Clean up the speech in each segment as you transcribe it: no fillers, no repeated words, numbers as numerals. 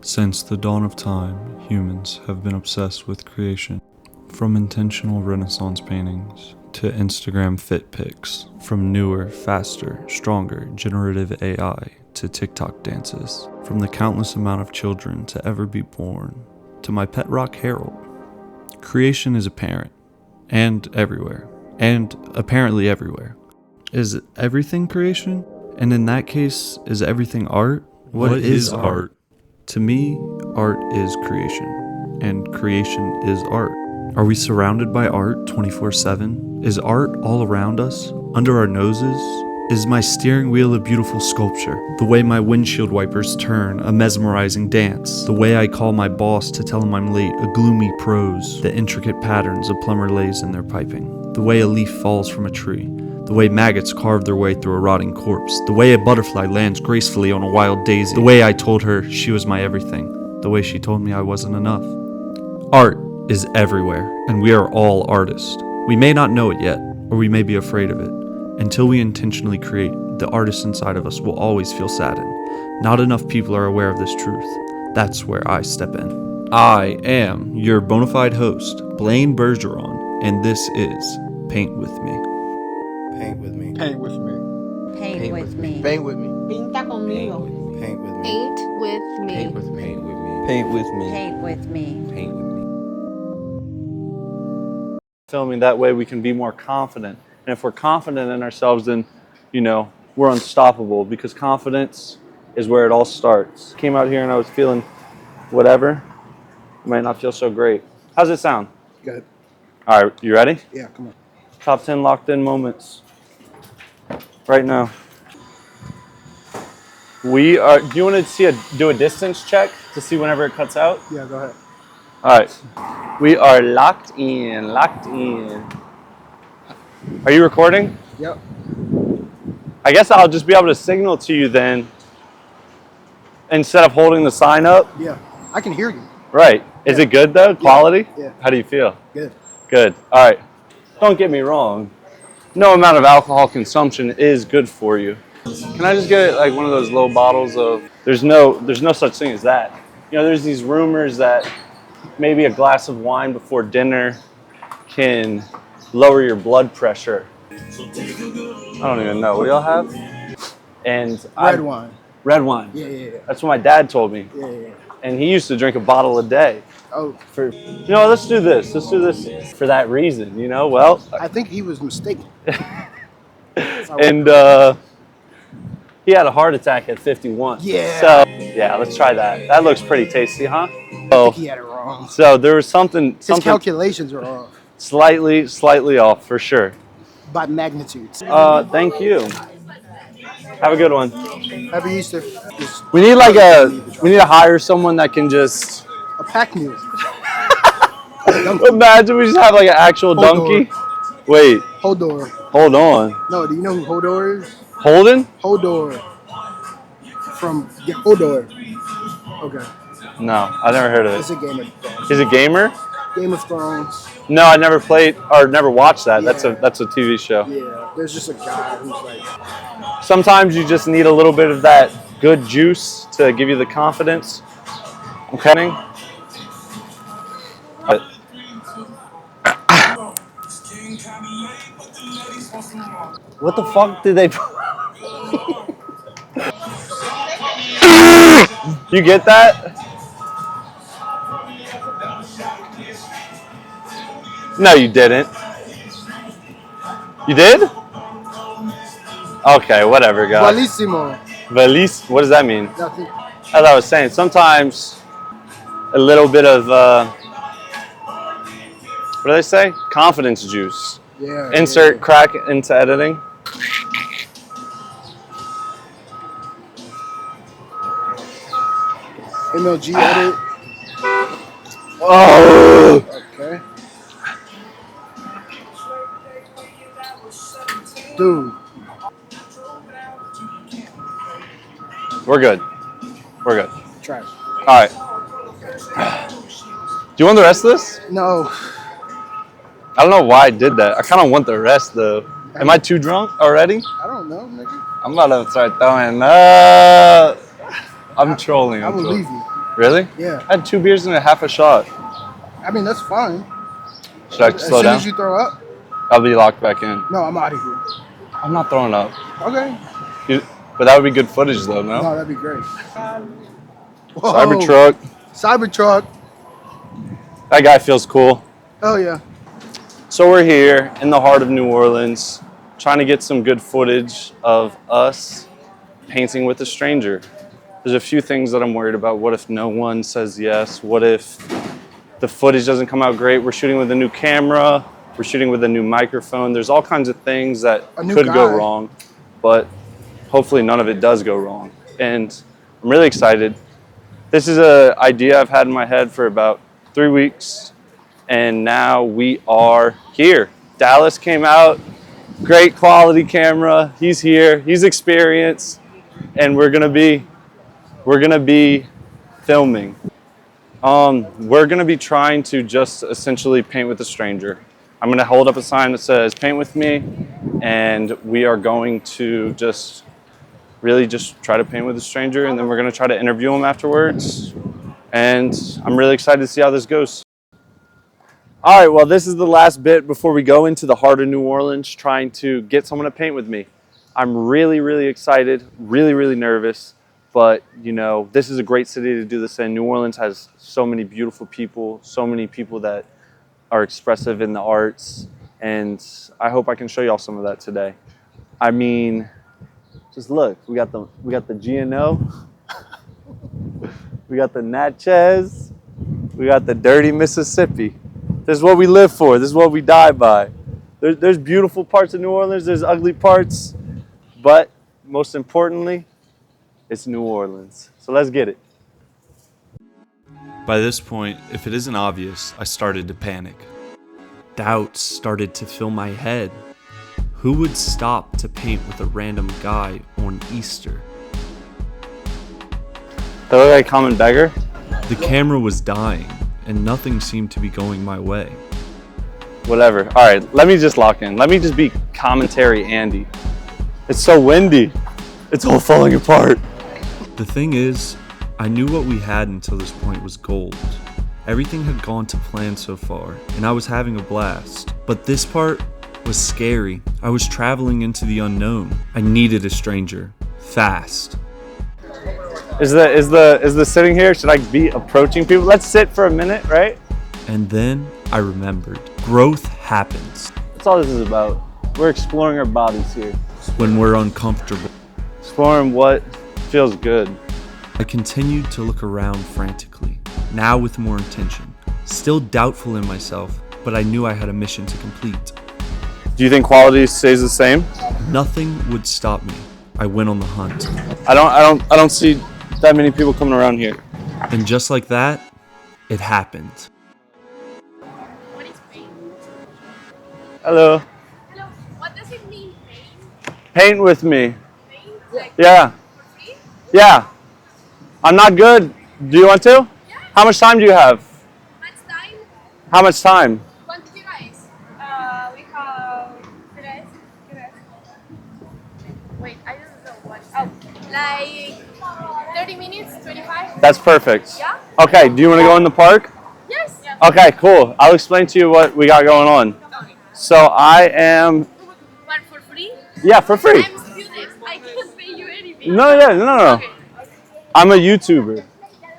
Since the dawn of time, humans have been obsessed with creation. From intentional Renaissance paintings to Instagram fit pics, from newer, faster, stronger generative AI to TikTok dances, from the countless amount of children to ever be born, to my pet rock Harold. Creation is apparent, and everywhere, and apparently everywhere. Is everything creation? And in that case, is everything art? What is art? To me, art is creation, and creation is art. Are we surrounded by art 24/7? Is art all around us, under our noses? Is my steering wheel a beautiful sculpture? The way my windshield wipers turn, a mesmerizing dance? The way I call my boss to tell him I'm late, a gloomy prose? The intricate patterns a plumber lays in their piping? The way a leaf falls from a tree? The way maggots carve their way through a rotting corpse? The way a butterfly lands gracefully on a wild daisy? The way I told her she was my everything? The way she told me I wasn't enough? Art is everywhere, and we are all artists. We may not know it yet, or we may be afraid of it. Until we intentionally create, the artist inside of us will always feel saddened. Not enough people are aware of this truth. That's where I step in. I am your bona fide host, Blaine Bergeron, and this is Paint With Me. Paint with me. Paint with me. Paint with me. Paint with me. Pinta conmigo. Paint with me. Paint with me. Paint with me. Paint with me. Paint with me. Paint with me. Paint with me. Filming that way we can be more confident. And if we're confident in ourselves, then, we're unstoppable, because confidence is where it all starts. Came out here and I was feeling whatever. It might not feel so great. How's it sound? Good. All right, you ready? Yeah, come on. Top 10 locked in moments right now. Do you want to do a distance check to see whenever it cuts out? Yeah, go ahead. All right. We are locked in. Are you recording? Yep. I guess I'll just be able to signal to you then instead of holding the sign up. Yeah, I can hear you. Right. Is it good though? Quality? Yeah. How do you feel? Good. Good. All right. Don't get me wrong. No amount of alcohol consumption is good for you. Can I just get like one of those low bottles of, there's no such thing as that. There's these rumors that maybe a glass of wine before dinner can lower your blood pressure. I don't even know. What do y'all have? And Red wine. Red wine. Yeah. That's what my dad told me. Yeah. And he used to drink a bottle a day. Oh, Let's do this. Let's do this for that reason, Well, I think he was mistaken. and he had a heart attack at 51. Yeah. So, yeah, let's try that. That looks pretty tasty, huh? I think he had it wrong. So there was something His calculations are off slightly off for sure. by magnitudes. Thank you. Have a good one. Happy Easter. We need to hire someone that can just A pack mule. imagine we just have like an actual donkey. Wait, Hodor. hold on. No, do you know who Hodor is? Holden? Hodor. From Hodor. Okay. No, I've never heard of It's it. a Game of Thrones. He's a gamer? Game of Thrones. No, I never played or never watched that. Yeah. That's a TV show. Yeah. There's just a guy who's like, Sometimes you just need a little bit of that good juice to give you the confidence. Okay. What the fuck did they? You get that? No, you didn't. You did? Okay, whatever, guys. Bellissimo. Valise, what does that mean? Nothing. As I was saying, sometimes a little bit of, what do they say? Confidence juice. Yeah. Insert crack into editing. MLG edit. Oh! Okay. Dude. We're good. Trash. All right. Do you want the rest of this? No. I don't know why I did that. I kind of want the rest, though. Am I too drunk already? I don't know, nigga. I'm about to start throwing I'm trolling. I will leave you. Really? Yeah. I had 2 beers and a half a shot. I mean, that's fine. Should I As slow soon down? as you throw up, I'll be locked back in. no, I'm out of here. I'm not throwing up. Okay. But that would be good footage though, no? No, that'd be great. Whoa. Cybertruck. Cybertruck. That guy feels cool. Oh, yeah. So we're here in the heart of New Orleans, trying to get some good footage of us painting with a stranger. There's a few things that I'm worried about. What if no one says yes? What if the footage doesn't come out great? We're shooting with a new camera. We're shooting with a new microphone. There's all kinds of things that could go wrong, but hopefully none of it does go wrong. And I'm really excited. This is an idea I've had in my head for about 3 weeks. And now we are here. Dallas came out, great quality camera. He's here, he's experienced, and we're gonna be filming. We're gonna be trying to just essentially paint with a stranger. I'm gonna hold up a sign that says "Paint with me," and we are going to just try to paint with a stranger, and then we're gonna try to interview him afterwards. And I'm really excited to see how this goes. All right, well, this is the last bit before we go into the heart of New Orleans, trying to get someone to paint with me. I'm really, really excited, really, really nervous, but you know, this is a great city to do this in. New Orleans has so many beautiful people, so many people that are expressive in the arts, and I hope I can show y'all some of that today. I mean, just look, we got the GNO, we got the Natchez, we got the dirty Mississippi. This is what we live for. This is what we die by. There's beautiful parts of New Orleans. There's ugly parts. But most importantly, it's New Orleans. So let's get it. By this point, if it isn't obvious, I started to panic. Doubts started to fill my head. Who would stop to paint with a random guy on Easter? Do I look like a common beggar? The camera was dying, and nothing seemed to be going my way. Whatever. All right, let me just lock in. Let me just be commentary Andy. It's so windy. It's all falling apart. The thing is, I knew what we had until this point was gold. Everything had gone to plan so far, and I was having a blast. But this part was scary. I was traveling into the unknown. I needed a stranger. Fast. Is the sitting here? Should I be approaching people? Let's sit for a minute, right? And then I remembered. Growth happens That's all this is about. We're exploring our bodies here. when we're uncomfortable. Exploring what feels good. I continued to look around frantically, now with more intention. Still doubtful in myself, but I knew I had a mission to complete. Do you think quality stays the same? Nothing would stop me. I went on the hunt. I don't see that many people coming around here. And just like that, it happened. What is paint? Hello. Hello. What does it mean, paint? Paint with me. Paint? Like Yeah. for free? Yeah. I'm not good. Do you want to? Yeah. How much time do you have? Much time? How much time? ¿Cuánto lleváis? We have... Wait, I don't know what. Oh, like 30 minutes, 25? That's perfect. Yeah? Okay, do you want to go in the park? Yes. Yeah. Okay, cool. I'll explain to you what we got going on. Okay. So I am, But for free? yeah, for free. I'm a student. I can't pay you anything. No. Okay. I'm a YouTuber.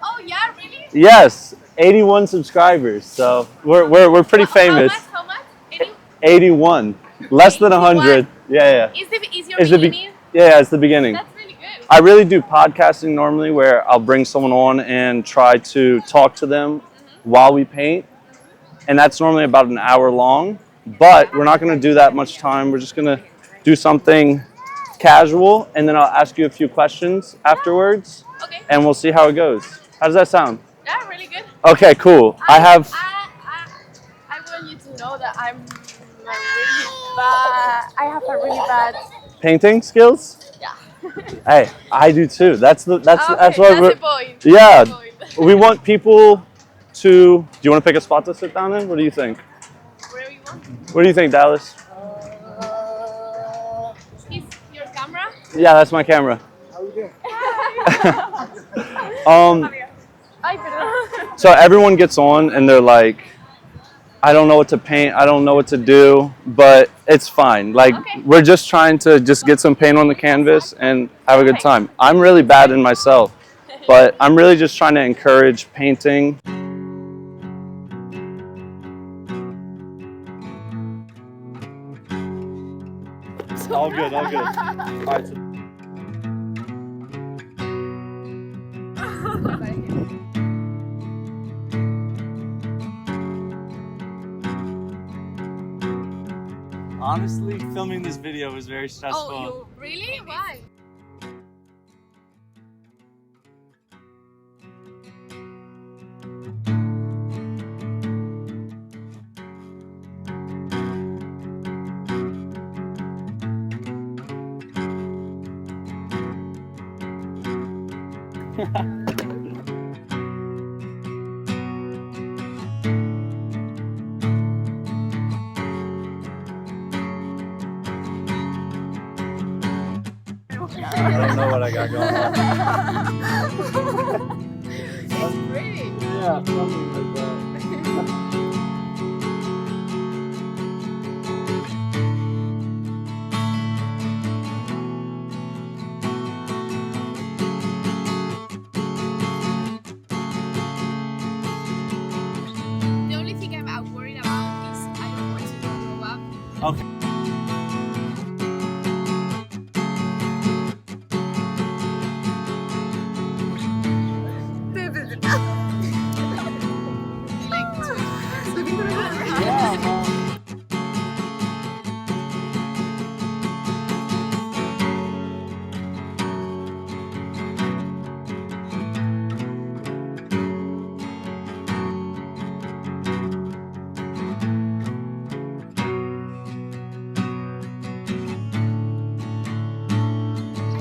Oh, yeah, really? Yes, 81 subscribers. So we're pretty famous. How much? 80? 81, less than 100. Yeah. Is your It's beginning? Yeah, it's the beginning. That's really good. I really do podcasting normally where I'll bring someone on and try to talk to them while we paint. And that's normally about an hour long, but we're not going to do that much time. We're just going to do something casual, and then I'll ask you a few questions afterwards, Okay. and we'll see how it goes. How does that sound? Yeah, really good. Okay, cool. I I want you to know that I'm really bad. I have a really bad. painting skills? Yeah. Hey, I do too. That's what That's we're. the point. Yeah. That's the point. We want people to. Do you want to pick a spot to sit down in? What do you think? Wherever you want. What do you think, Dallas? Is your camera? Yeah, that's my camera. How you doing? Ay, perdón. So everyone gets on and they're like, I don't know what to paint, I don't know what to do, but it's fine. Like, Okay. we're just trying to just get some paint on the canvas and have a good time. I'm really bad in myself, but I'm really just trying to encourage painting. All good, all good. All right, so honestly, filming this video was very stressful. Oh, you really? Why? I don't know what I got going on. It's pretty. Yeah, something like that. The only thing I'm worried about is I don't want to grow up. Okay. Like to Yeah.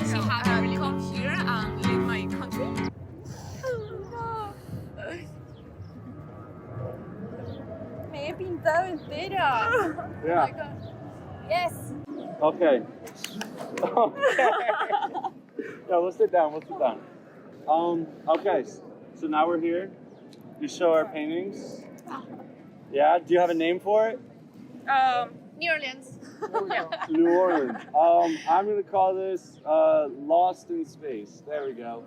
see how I really come here and leave my country. Me he pintado entera. Yeah. Yes. Okay. Okay. Yeah, we'll sit down. We'll sit down. Okay. So now we're here to show our paintings. Yeah. Do you have a name for it? New Orleans. New Orleans. I'm gonna call this Lost in Space. There we go.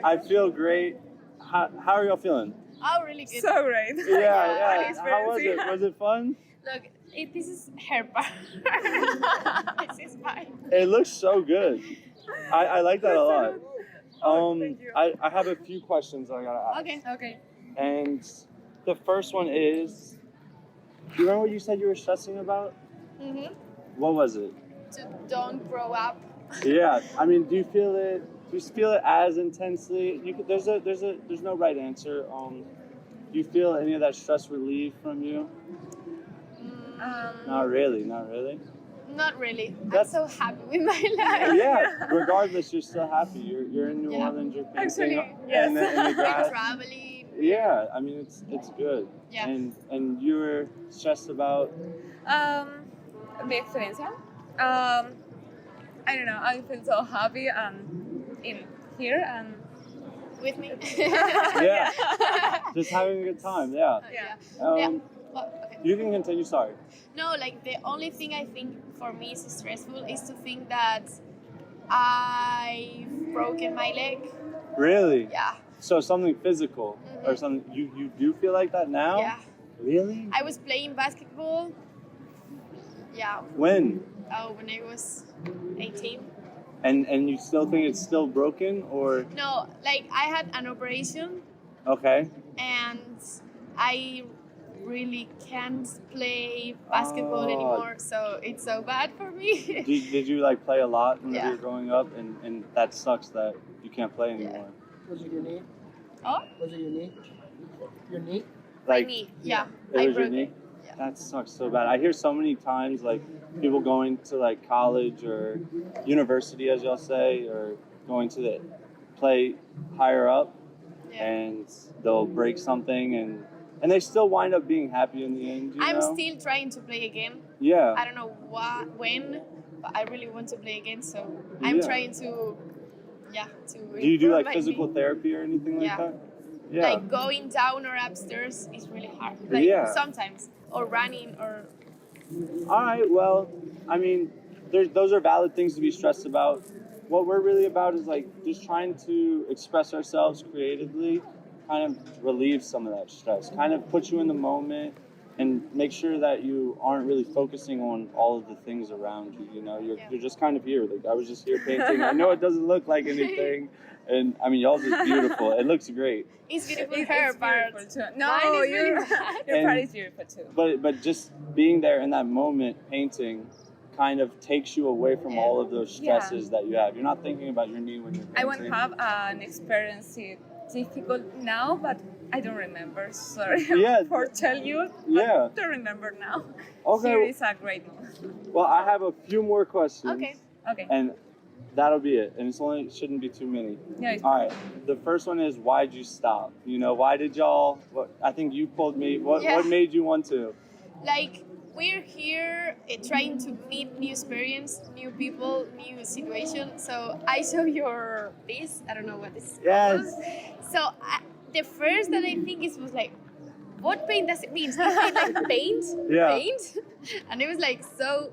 I feel great. How are y'all feeling? Oh, really good. So great. Yeah. It's How was fancy. it? Was it fun? Look, this is her part. This is mine. It looks so good. I like that a lot. Thank you. I have a few questions I gotta ask. Okay. Okay. And the first one is, do you remember what you said you were stressing about? Mm-hmm. What was it? To don't grow up. Yeah, I mean, do you feel it? Do you feel it as intensely? There's no right answer. Do you feel any of that stress relieved from you? Not really. Not really. That's- I'm so happy with my life. Yeah. Regardless, you're still happy. You're in New Yeah. Orleans. You're painting Actually, yes. in the We're grass. traveling. Yeah, I mean it's good. Yeah. And you were stressed about. The experiencia. I don't know. I feel so happy and in here and With me. Yeah. Just having a good time. Yeah. yeah. Yeah. Um, Well, okay. You can continue. Sorry. No, like the only thing I think for me is stressful is to think that I've broken my leg. Really? Yeah. So something physical or something. You do feel like that now? Yeah. Really? I was playing basketball. Yeah. When? Oh, when I was 18. And you still think it's still broken or No, like I had an operation okay? and I really can't play basketball anymore, so it's so bad for me. Did you like play a lot when Yeah. you were growing up and that sucks that you can't play anymore? Was it your knee? Oh? Was it your knee? Your knee? My Like knee, yeah. it I was your broke knee? it. Yeah. That sucks so bad. I hear so many times like people going to like college or university, as y'all say, or going to the play higher up, Yeah. and they'll break something and they still wind up being happy in the end. You I'm know? still trying to play again. Yeah. I don't know when, but I really want to play again, so I'm Yeah. trying to yeah, to Do you do improve like my physical knee. therapy or anything like Yeah. that? Yeah. Like going down or upstairs is really hard. Like Yeah. sometimes, or running, or All right. Well, I mean, those are valid things to be stressed about. What we're really about is like just trying to express ourselves creatively, kind of relieve some of that stress, kind of put you in the moment, and make sure that you aren't really focusing on all of the things around you. You know, you're just kind of here. Like I was just here painting. I know it doesn't look like anything, and I mean, y'all's is beautiful. It looks great. it's beautiful It's hair beautiful part. too. Mine No, is really your bad. your And- part is beautiful too. But just being there in that moment, painting, kind of takes you away from all of those stresses that you have. You're not thinking about your knee when you're painting. I won't have an experience difficult now, but I don't remember. Sorry Yeah. for tell you. But Yeah. don't remember now. Okay. Here is a great one. Well, I have a few more questions. Okay. Okay. And that'll be it. And it shouldn't be too many. Yeah, it's All right. The first one is, why'd you stop? You know, why did y'all? I think you pulled me. What made you want to? Like we're here trying to meet new experience, new people, new situation. So I saw your this. I don't know what this is. Yes. So the first that I think it was like, what paint does it mean? Is it like paint? Yeah. Paint? And it was like so.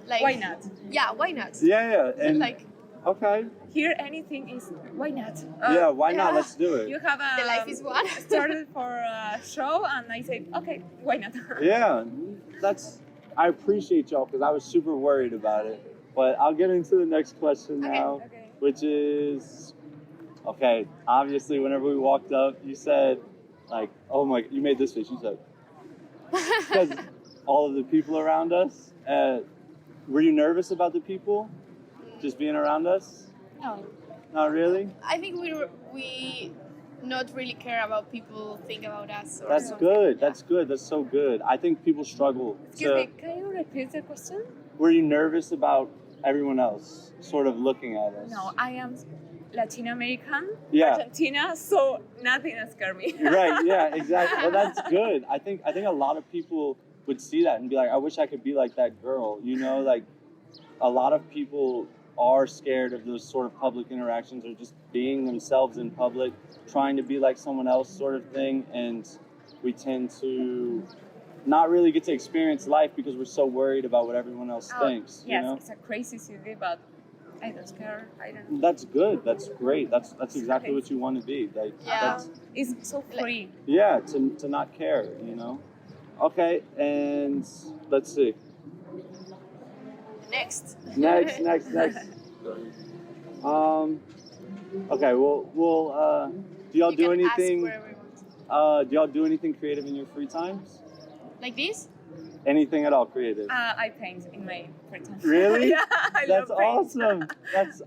Like why not? Yeah, why not? Yeah. And like okay. Here anything is why not? Yeah. Why not? yeah. Let's do it. You have a the life is one. started for a show, and I said, okay, why not? Yeah. I appreciate y'all because I was super worried about it. But I'll get into the next question now, Okay. which is, okay, obviously whenever we walked up, you said, like, oh my, you made this face, you said, because all of the people around us, were you nervous about the people just being around us? No. Not really? I think we not really care about people think about us. Or That's something. good. Yeah. That's good. That's so good. I think people struggle. Excuse me, can you repeat the question? Were you nervous about everyone else sort of looking at us? No, I am Latin American, Yeah. Argentina, so nothing scares me. Right, yeah, exactly. Well, that's good. I think a lot of people would see that and be like, I wish I could be like that girl. You know, like a lot of people are scared of those sort of public interactions or just being themselves in public, trying to be like someone else sort of thing. And we tend to not really get to experience life because we're so worried about what everyone else thinks. Yes, You know? it's a crazy city, but I don't care. I don't. That's good. That's great. That's exactly what you want to be. Like, Yeah. that's, It's so free. yeah, to not care, you know? Okay, and let's see. Next. Next. Okay, we'll do y'all You do can ask anything wherever you want. do y'all do anything creative in your free times? Like this? Anything at all creative? I paint in my free time. Really? Yeah, I That's love paint. awesome.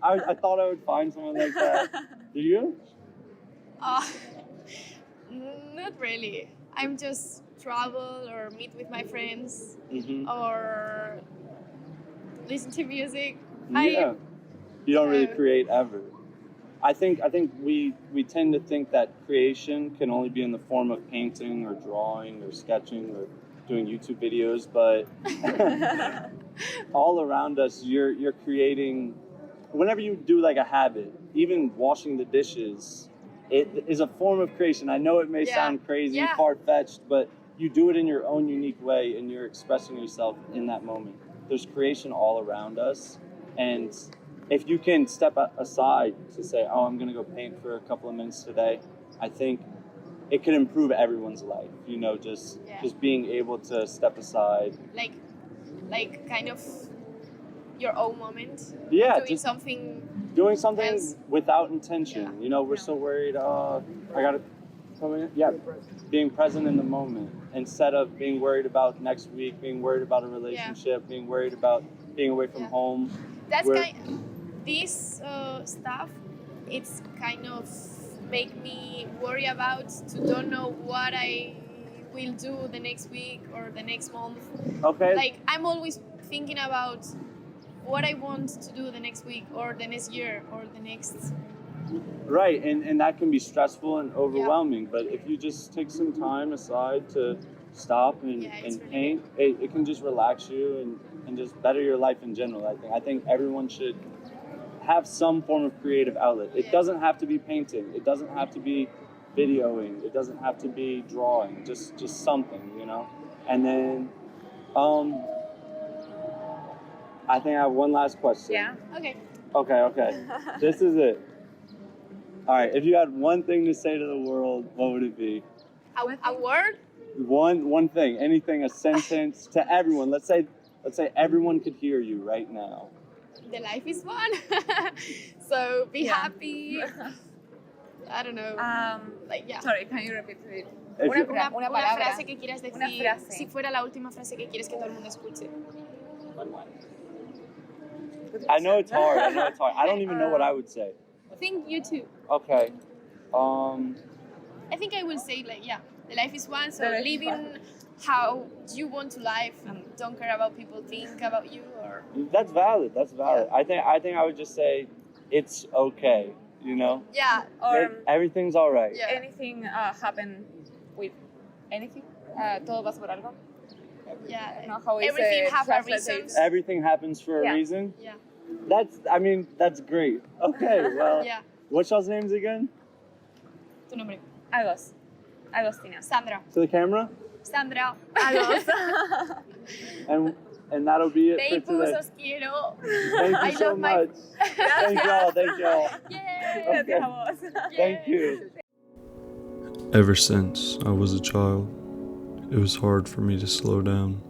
I thought I would find someone like that. Do you? Not really. I'm just travel or meet with my friends Mm-hmm. or listen to music. Yeah. You don't really uh, create ever. I think we tend to think that creation can only be in the form of painting or drawing or sketching or doing YouTube videos, but all around us you're creating. Whenever you do like a habit, even washing the dishes, it is a form of creation. I know it may Yeah. sound crazy, Yeah. far-fetched, but you do it in your own unique way and you're expressing yourself in that moment. There's creation all around us, and if you can step aside to say, oh, I'm going to go paint for a couple of minutes today, I think it can improve everyone's life, you know, just being able to step aside. Like kind of your own moment. Yeah, Doing just something. doing something else. without intention. Yeah. You know, we're so worried, I got to come in. Yeah, being present in the moment instead of being worried about next week, being worried about a relationship, being worried about being away from home. That's We're- this stuff. It's kind of make me worry about to don't know what I will do the next week or the next month. Okay. Like I'm always thinking about what I want to do the next week or the next year or the next. Right, and that can be stressful and overwhelming, but if you just take some time aside to stop and it's really paint, it can just relax you and just better your life in general. I think everyone should have some form of creative outlet. It doesn't have to be painting. It doesn't have to be videoing. It doesn't have to be drawing. Just something, you know. And then, I think I have one last question. Yeah. Okay. Okay. This is it. All right. If you had one thing to say to the world, what would it be? A word? One thing, anything, a sentence to everyone. Let's say everyone could hear you right now. The life is fun. So be happy. I don't know. Like, yeah. Sorry, can you repeat it? If you- Una palabra. frase que quieras decir. Una frase. Si fuera la última frase que quieres que todo el mundo escuche. I know it's hard. I don't even know what I would say. I think you too. Okay. I think I will say like, yeah, the life is one. So living how you want to live and don't care about people think about you or. That's valid. Yeah. I think I would just say it's okay. You know. Yeah. Or Everything's all right. Yeah. anything happen with anything? Todo pasa por algo. Yeah. No, how is Everything it have a translated? reason. Everything happens for Yeah. a reason. Yeah. That's great. Okay, well, Yeah. what's y'all's names again? Tu nombre. Agostina. Sandra. To the camera, Sandra. and that'll be it for Beipus, today. os quiero. Thank I you so love my- much. Thank y'all. Yay. Gracias a vos. Thank you. Ever since I was a child, it was hard for me to slow down.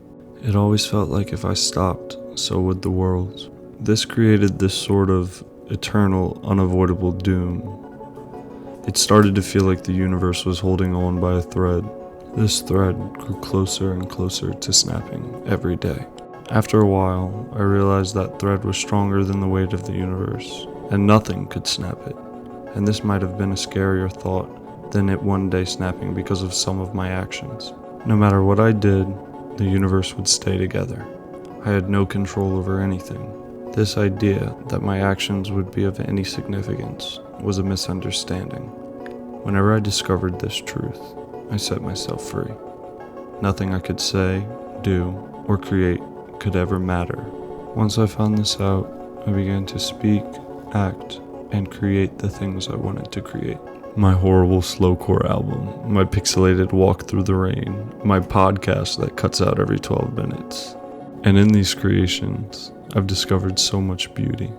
It always felt like if I stopped, so would the world. This created this sort of eternal, unavoidable doom. It started to feel like the universe was holding on by a thread. This thread grew closer and closer to snapping every day. After a while, I realized that thread was stronger than the weight of the universe, and nothing could snap it. And this might have been a scarier thought than it one day snapping because of some of my actions. No matter what I did, the universe would stay together. I had no control over anything. This idea that my actions would be of any significance was a misunderstanding. Whenever I discovered this truth, I set myself free. Nothing I could say, do, or create could ever matter. Once I found this out, I began to speak, act, and create the things I wanted to create. My horrible slowcore album, my pixelated walk through the rain, my podcast that cuts out every 12 minutes. And in these creations, I've discovered so much beauty.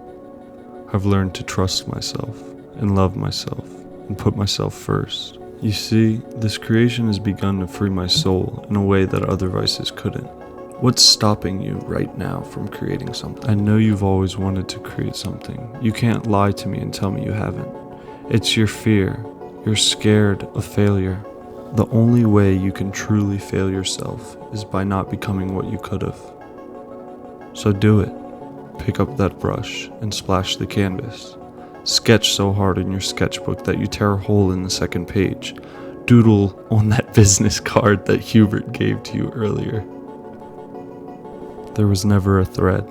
I've learned to trust myself and love myself and put myself first. You see, this creation has begun to free my soul in a way that other vices couldn't. What's stopping you right now from creating something? I know you've always wanted to create something. You can't lie to me and tell me you haven't. It's your fear. You're scared of failure. The only way you can truly fail yourself is by not becoming what you could have. So do it. Pick up that brush and splash the canvas. Sketch so hard in your sketchbook that you tear a hole in the second page. Doodle on that business card that Hubert gave to you earlier. There was never a thread.